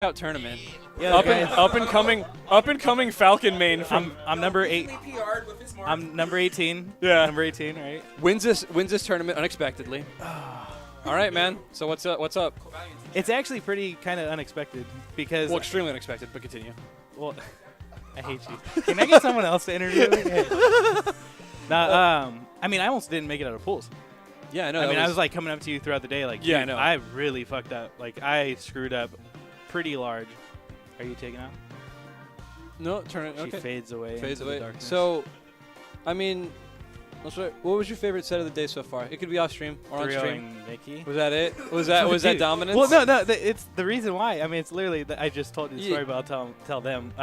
out tournament. Yeah, Up and coming Falcon main from I'm number 8. I'm number 18. Yeah. Number 18, right? wins this tournament unexpectedly. All right, man. So what's up? It's actually pretty kind of unexpected because Well, extremely unexpected, but continue. well, I hate you. Can I get someone else to interview me? Nah, I mean, I almost didn't make it out of pools. Yeah, I know. I was like coming up to you throughout the day, like, Yeah, I dude, know. I really fucked up. Like, I screwed up pretty large. Are you taking out? no tournament. She Okay. fades away. Fades into the away. darkness. So, I mean, what was your favorite set of the day so far? It could be off stream or on stream. 3-0-ing Mickey. Was that it? Was that Dude. dominance? Well, no, it's the reason why. I mean, it's literally I just told you the Yeah. story, but I'll tell them.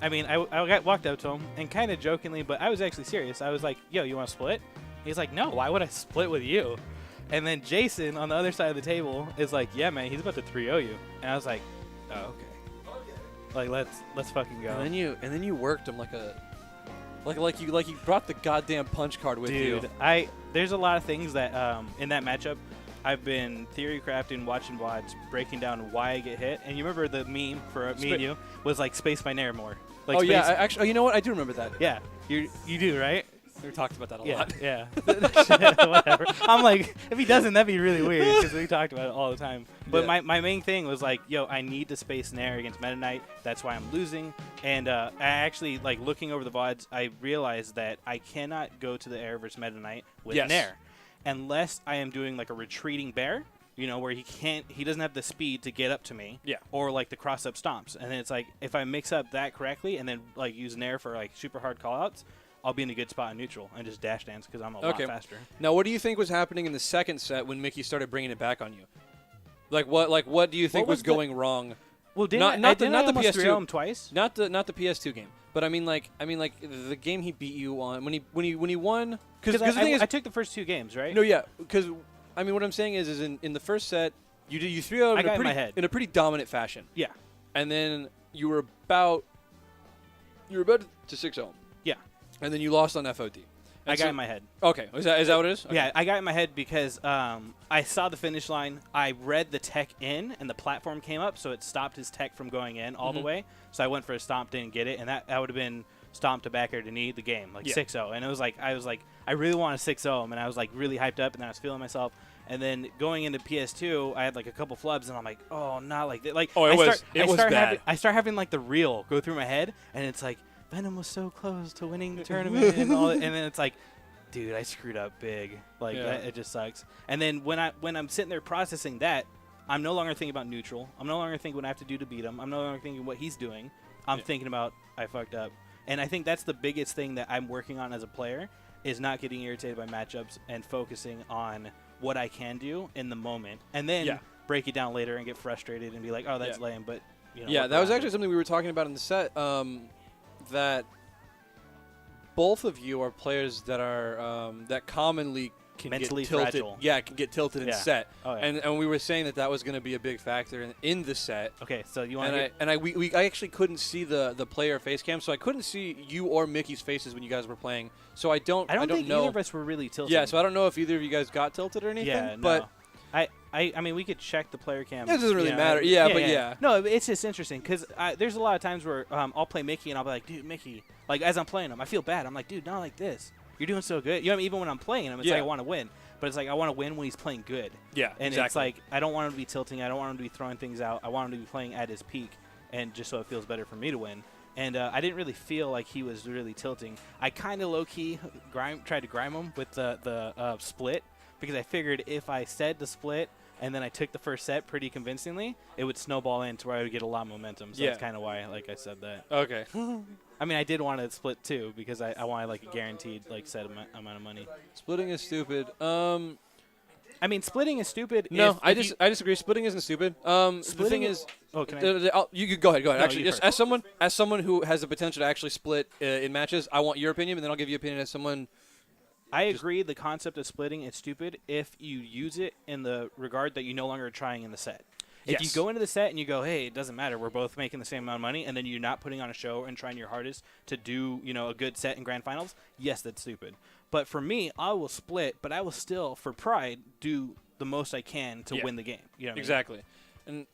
I mean, I walked up to him and kind of jokingly, but I was actually serious. I was like, "Yo, you want to split?" He's like, "No, why would I split with you?" And then Jason on the other side of the table is like, "Yeah, man, he's about to 3-0 you." And I was like, "Oh, okay." Like let's fucking go. And then you worked him like you brought the goddamn punch card with you. Dude, there's a lot of things that in that matchup I've been theory crafting, watching VODs, breaking down why I get hit. And you remember the meme for me and you was like space by Nair more. Like Oh space, yeah, actually, you know what? I do remember that. yeah, you do, right? We talked about that a Yeah, lot. yeah. Whatever. I'm like, if he doesn't, that'd be really weird because we talked about it all the time. But Yeah. my main thing was like, yo, I need to space Nair against Meta Knight. That's why I'm losing. And I actually, like, looking over the VODs, I realized that I cannot go to the air versus Meta Knight with Yes. Nair unless I am doing like a retreating bear. You know, where he doesn't have the speed to get up to me. Yeah. Or like the cross up stomps. And then it's like, if I mix up that correctly and then like use Nair for like super hard callouts, I'll be in a good spot in neutral and just dash dance because I'm a lot faster. Now, what do you think was happening in the second set when Mickey started bringing it back on you? What do you think What was was going wrong? Well, Not I the almost PS2 3-0 him twice? Not the PS2 game, but I mean like the game he beat you on when he won because the thing is I took the first 2 games, right? no yeah because I mean what I'm saying is in the first set you threw out I got in my head. in a pretty dominant fashion. Yeah. And then you were about to 6-0. Yeah. And then you lost on FOD. I got in my head. Okay, is that what it is? Okay. Yeah, I got in my head because I saw the finish line. I read the tech in, and the platform came up, so it stopped his tech from going in all the way. So I went for a stomp, didn't get it, and that would have been stomp to back air to knee the game, like 6-0. And it was like I really want to 6-0 him, and I was like really hyped up, and then I was feeling myself. And then going into PS2, I had like a couple flubs, and I'm like, oh, not like that. Like, it was bad. I start having like the reel go through my head, and it's like Venom was so close to winning the tournament, and all that. And then it's like, dude, I screwed up big. Like it just sucks. And then when I'm sitting there processing that, I'm no longer thinking about neutral. I'm no longer thinking what I have to do to beat him. I'm no longer thinking what he's doing. I'm thinking about I fucked up. And I think that's the biggest thing that I'm working on as a player is not getting irritated by matchups and focusing on what I can do in the moment, and then break it down later and get frustrated and be like, oh, that's lame. But you know, yeah, that was actually something we were talking about in the set. That both of you are players that are that commonly can Mentally get tilted. fragile. Yeah, can get tilted in set. Oh, yeah. And we were saying that was going to be a big factor in the set. Okay, so you want I actually couldn't see the player face cam, so I couldn't see you or Mickey's faces when you guys were playing. So I don't think know. either of us were really tilted. Yeah, so I don't know if either of you guys got tilted or anything. Yeah, but no. I mean, we could check the player cam. It doesn't really matter. Yeah, but yeah. No, it's just interesting because there's a lot of times where I'll play Mickey and I'll be like, dude, Mickey, like as I'm playing him, I feel bad. I'm like, dude, not like this. You're doing so good. You know what I mean? Even when I'm playing him, it's like I want to win. But it's like I want to win when he's playing good. Yeah, and exactly. it's like I don't want him to be tilting. I don't want him to be throwing things out. I want him to be playing at his peak, and just so it feels better for me to win. And I didn't really feel like he was really tilting. I kind of low-key tried to grime him with the split because I figured if I said the split and then I took the first set pretty convincingly, it would snowball into where I would get a lot of momentum. So that's kind of why I said that. Okay. I mean, I did want to split too because I wanted like a guaranteed like set amount of money. Splitting is stupid. I mean, splitting is stupid. No, I disagree. Splitting isn't stupid. The thing is, can you go ahead. Go ahead. No, Actually, you just as someone who has the potential to actually split in matches, I want your opinion, and then I'll give you opinion as someone. I agree. The concept of splitting is stupid if you use it in the regard that you no longer are trying in the set. If you go into the set and you go, hey, it doesn't matter, we're both making the same amount of money, and then you're not putting on a show and trying your hardest to do, a good set in grand finals, yes, that's stupid. But for me, I will split, but I will still, for pride, do the most I can to win the game. You know what I mean? Exactly. And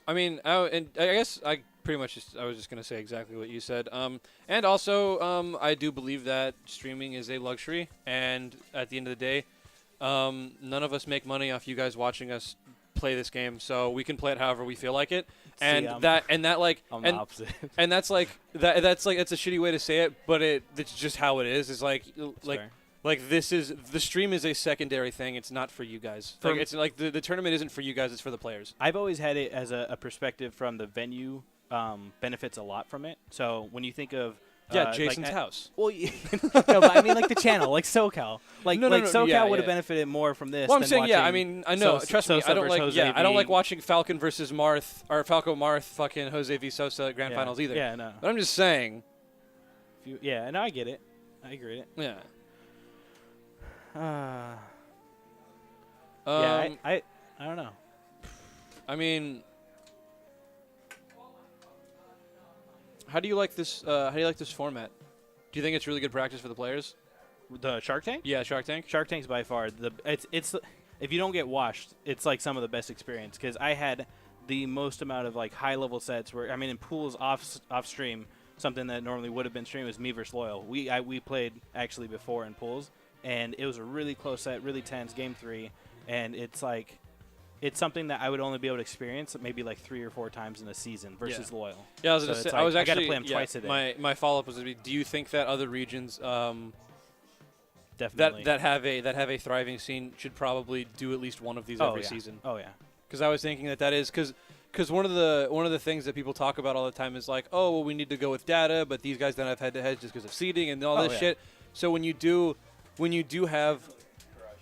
I mean, and I guess I pretty much I was just gonna say exactly what you said. And also, I do believe that streaming is a luxury, and at the end of the day, none of us make money off you guys watching us play this game, so we can play it however we feel like it. And I'm the opposite. And that's like that's a shitty way to say it, but it's just how it is. It's like this is the stream is a secondary thing. It's not for you guys. It's like the tournament isn't for you guys. It's for the players. I've always had it as a perspective from the venue benefits a lot from it. So when you think of Jason's house. Well, no, but I mean like the channel, like SoCal, SoCal would have benefited more from this. Well, I'm than saying watching I mean I know. Trust me, I don't like. Yeah, I don't like watching Falcon versus Marth or Falco Marth fucking Jose v Sosa at grand finals either. Yeah, no. But I'm just saying. Yeah, no, I get it. I agree. Yeah. I don't know. I mean, how do you like this? How do you like this format? Do you think it's really good practice for the players? The Shark Tank? Yeah, Shark Tank. Shark Tank's by far it's if you don't get washed, it's like some of the best experience because I had the most amount of like high level sets where I mean in pools off stream, something that normally would have been streamed was me versus Loyal. We played actually before in pools. And it was a really close set, really tense, game 3. And it's like, it's something that I would only be able to experience maybe like 3 or 4 times in a season versus Loyal. Yeah, I was gonna say, I was actually, I got to play them twice a day. My follow-up was, do you think that other regions definitely that have a thriving scene should probably do at least one of these every season? Oh, yeah. Because I was thinking that is because one of the things that people talk about all the time is like, oh, well, we need to go with data, but these guys don't have head-to-head just because of seeding and all this shit. So when you do have,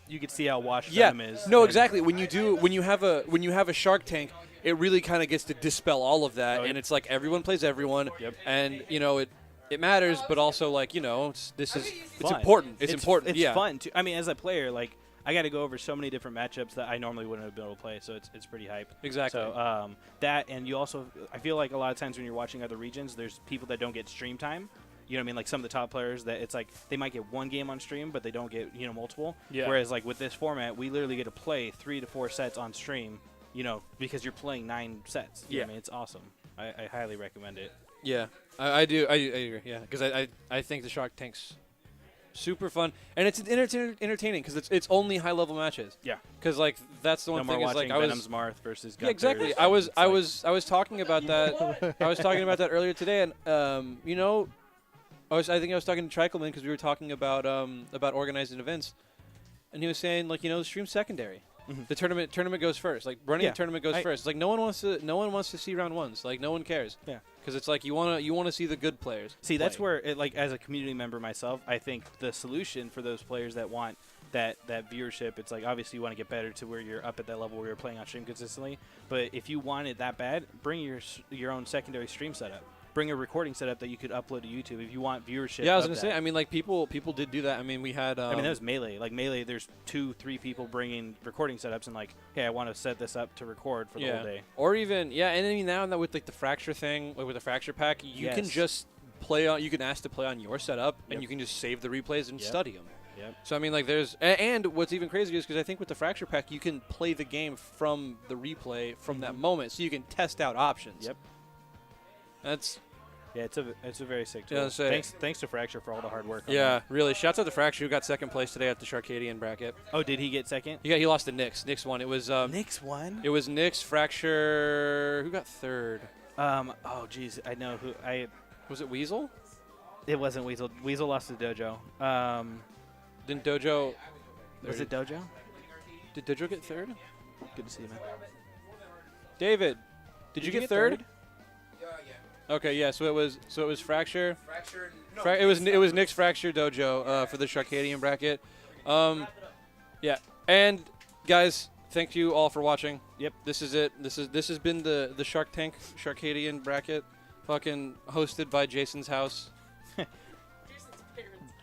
you can see how washed Venom is. No, exactly. When you have a Shark Tank, it really kind of gets to dispel all of that, and it's like everyone plays everyone, and it matters, but also like it's important. It's important. It's fun too. I mean, as a player, like I got to go over so many different matchups that I normally wouldn't have been able to play, so it's pretty hype. Exactly. So that, and you also, I feel like a lot of times when you're watching other regions, there's people that don't get stream time. You know what I mean? Like some of the top players that it's like they might get one game on stream, but they don't get, multiple. Yeah. Whereas like with this format, we literally get to play 3 to 4 sets on stream, because you're playing 9 sets. You know what I mean? It's awesome. I highly recommend it. Yeah, I do. I agree. Yeah, because I think the Shark Tank's super fun, and it's entertaining because it's only high level matches. Yeah. Because like that's the one thing is like Venom's Marth versus Gunther's. Yeah, exactly. I was talking about that. I was talking about that earlier today, and I think I was talking to Trikelman because we were talking about organizing events, and he was saying like the stream's secondary. Mm-hmm. The tournament goes first. Like running the tournament goes first. Like no one wants to see round ones. Like no one cares. Yeah. Because it's like you want to see the good players. See, that's where like as a community member myself, I think the solution for those players that want that viewership, it's like obviously you want to get better to where you're up at that level where you're playing on stream consistently. But if you want it that bad, bring your own secondary stream setup. Bring a recording setup that you could upload to YouTube if you want viewership. Yeah, I was gonna say. I mean, like people did do that. I mean, we had. I mean, that was Melee. Like Melee, there's 2-3 people bringing recording setups and like, hey, I want to set this up to record for the whole day. Or even and I mean now that with like the fracture thing, like with the fracture pack, you can just play on. You can ask to play on your setup, and you can just save the replays and study them. Yep. So I mean, like there's and what's even crazier is because I think with the fracture pack, you can play the game from the replay from that moment, so you can test out options. Yep. That's. Yeah, it's a very sick tool. Yeah, thanks to Fracture for all the hard work. Yeah, really. Shouts out to Fracture who got second place today at the Sharkadian bracket. Oh, did he get second? Yeah, he lost to Nyx. Nyx won. It was Nyx won. It was Nyx, Fracture. Who got third? Oh, geez, I know who. Was it Weasel? It wasn't Weasel. Weasel lost to Dojo. Didn't Dojo? Was it Dojo? Did Dojo get third? Good to see you, man. David, did you get third? Okay, yeah. So it was Fracture. Fracture. No, it was Nyx, Fracture, Dojo for the Sharkadian bracket. Yeah. And guys, thank you all for watching. Yep. This is it. This has been the Shark Tank Sharkadian bracket, fucking hosted by Jason's house.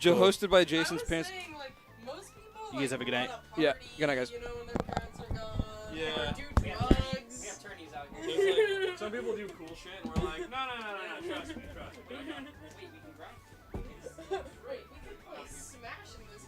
Hosted by Jason's parents. Saying, like, most people, you guys have a good night. Yeah. Good night, guys. When their parents are gone. Yeah. Or do drugs. We have attorneys out So here. it's like, some people do cool shit, and we're like, no, trust me. Wait, we can grind? Right, we could play Smash in this